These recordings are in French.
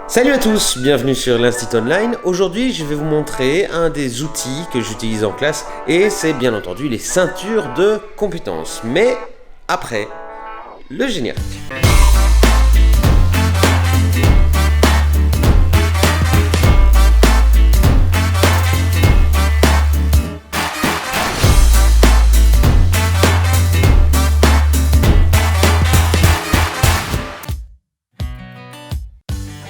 Salut à tous, bienvenue sur l'Institut Online. Aujourd'hui, je vais vous montrer un des outils que j'utilise en classe et c'est bien entendu les ceintures de compétences. Mais après, le générique.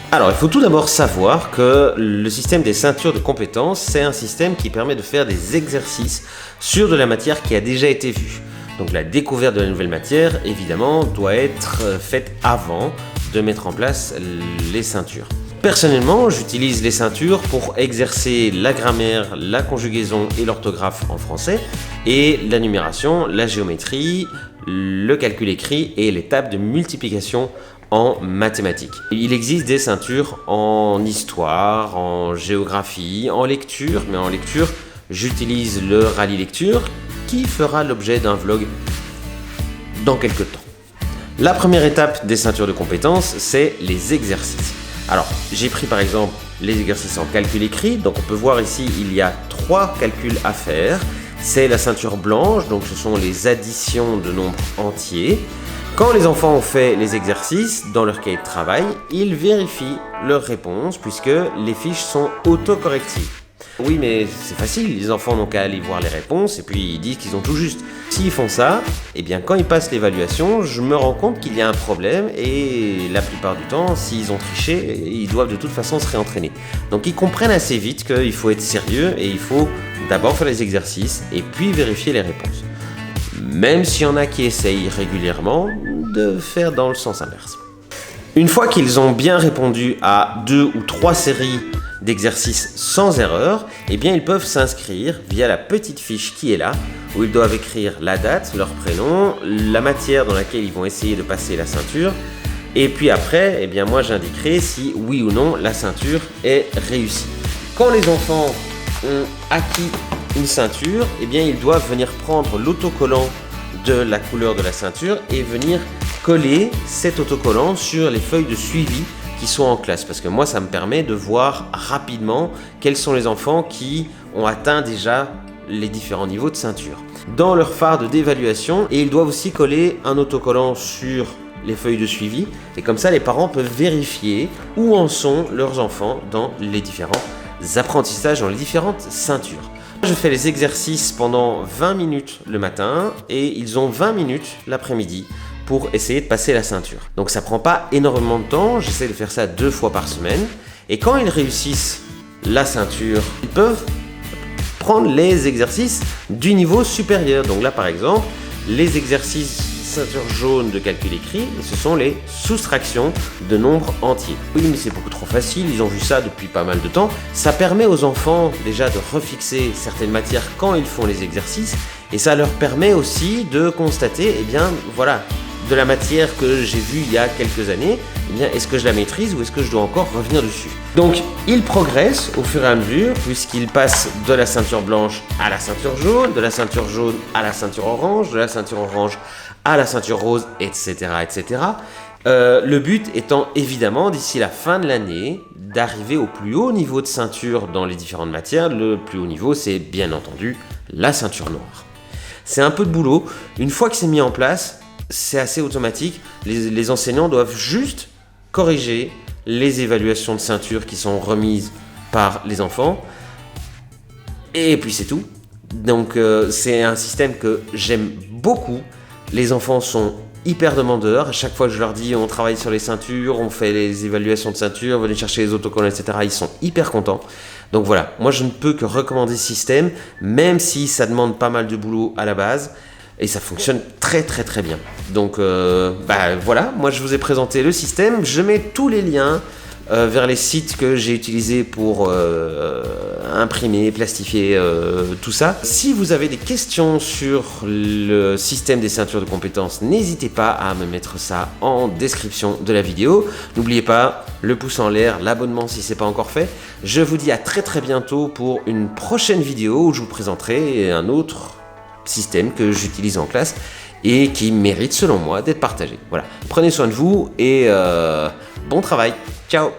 Alors, il faut tout d'abord savoir que le système des ceintures de compétences, c'est un système qui permet de faire des exercices sur de la matière qui a déjà été vue. Donc la découverte de la nouvelle matière, évidemment, doit être faite avant de mettre en place les ceintures. Personnellement, j'utilise les ceintures pour exercer la grammaire, la conjugaison et l'orthographe en français, et la numération, la géométrie, le calcul écrit et les tables de multiplication en mathématiques. Il existe des ceintures en histoire, en géographie, en lecture, mais en lecture, j'utilise le Rallye Lecture qui fera l'objet d'un vlog dans quelques temps. La première étape des ceintures de compétences, c'est les exercices. Alors, j'ai pris par exemple les exercices en calcul écrit, donc on peut voir ici, il y a 3 calculs à faire. C'est la ceinture blanche, donc ce sont les additions de nombres entiers. Quand les enfants ont fait les exercices dans leur cahier de travail, ils vérifient leurs réponses puisque les fiches sont autocorrectives. Oui, mais c'est facile, les enfants n'ont qu'à aller voir les réponses et puis ils disent qu'ils ont tout juste. S'ils font ça, eh bien quand ils passent l'évaluation, je me rends compte qu'il y a un problème et la plupart du temps, s'ils ont triché, ils doivent de toute façon se réentraîner. Donc ils comprennent assez vite qu'il faut être sérieux et il faut d'abord faire les exercices et puis vérifier les réponses. Même s'il y en a qui essayent régulièrement de faire dans le sens inverse. Une fois qu'ils ont bien répondu à 2 ou 3 séries d'exercices sans erreur, eh bien ils peuvent s'inscrire via la petite fiche qui est là, où ils doivent écrire la date, leur prénom, la matière dans laquelle ils vont essayer de passer la ceinture, et puis après, eh bien moi j'indiquerai si oui ou non la ceinture est réussie. Quand les enfants ont acquis une ceinture, eh bien ils doivent venir prendre l'autocollant de la couleur de la ceinture et venir coller cet autocollant sur les feuilles de suivi qui sont en classe, parce que moi ça me permet de voir rapidement quels sont les enfants qui ont atteint déjà les différents niveaux de ceinture. Dans leur farde d'évaluation, et ils doivent aussi coller un autocollant sur les feuilles de suivi, et comme ça les parents peuvent vérifier où en sont leurs enfants dans les différents apprentissages, dans les différentes ceintures. Je fais les exercices pendant 20 minutes le matin et ils ont 20 minutes l'après-midi pour essayer de passer la ceinture. Donc ça prend pas énormément de temps, j'essaie de faire ça 2 fois par semaine. Et quand ils réussissent la ceinture, ils peuvent prendre les exercices du niveau supérieur. Donc là par exemple, les exercices ceinture jaune de calcul écrit, ce sont les soustractions de nombres entiers. Oui, mais c'est beaucoup trop facile, ils ont vu ça depuis pas mal de temps. Ça permet aux enfants déjà de refixer certaines matières quand ils font les exercices et ça leur permet aussi de constater, eh bien voilà, de la matière que j'ai vue il y a quelques années, eh bien est-ce que je la maîtrise ou est-ce que je dois encore revenir dessus? Donc ils progressent au fur et à mesure puisqu'ils passent de la ceinture blanche à la ceinture jaune, de la ceinture jaune à la ceinture orange, de la ceinture orange à la ceinture rose, etc. etc. Le but étant évidemment d'ici la fin de l'année d'arriver au plus haut niveau de ceinture dans les différentes matières. Le plus haut niveau, c'est bien entendu la ceinture noire. C'est un peu de boulot. Une fois que c'est mis en place, c'est assez automatique. Les enseignants doivent juste corriger les évaluations de ceinture qui sont remises par les enfants. Et puis c'est tout. Donc c'est un système que j'aime beaucoup. Les enfants sont hyper demandeurs. À chaque fois que je leur dis on travaille sur les ceintures, on fait les évaluations de ceinture, venez chercher les autocollants, etc. Ils sont hyper contents. Donc voilà, moi je ne peux que recommander ce système, même si ça demande pas mal de boulot à la base. Et ça fonctionne très très très bien. Donc voilà, moi je vous ai présenté le système. Je mets tous les liens vers les sites que j'ai utilisés pour imprimer, plastifier, tout ça. Si vous avez des questions sur le système des ceintures de compétences, n'hésitez pas à me mettre ça en description de la vidéo. N'oubliez pas le pouce en l'air, l'abonnement si ce n'est pas encore fait. Je vous dis à très très bientôt pour une prochaine vidéo où je vous présenterai un autre système que j'utilise en classe et qui mérite selon moi d'être partagé. Voilà, prenez soin de vous et bon travail. Ciao.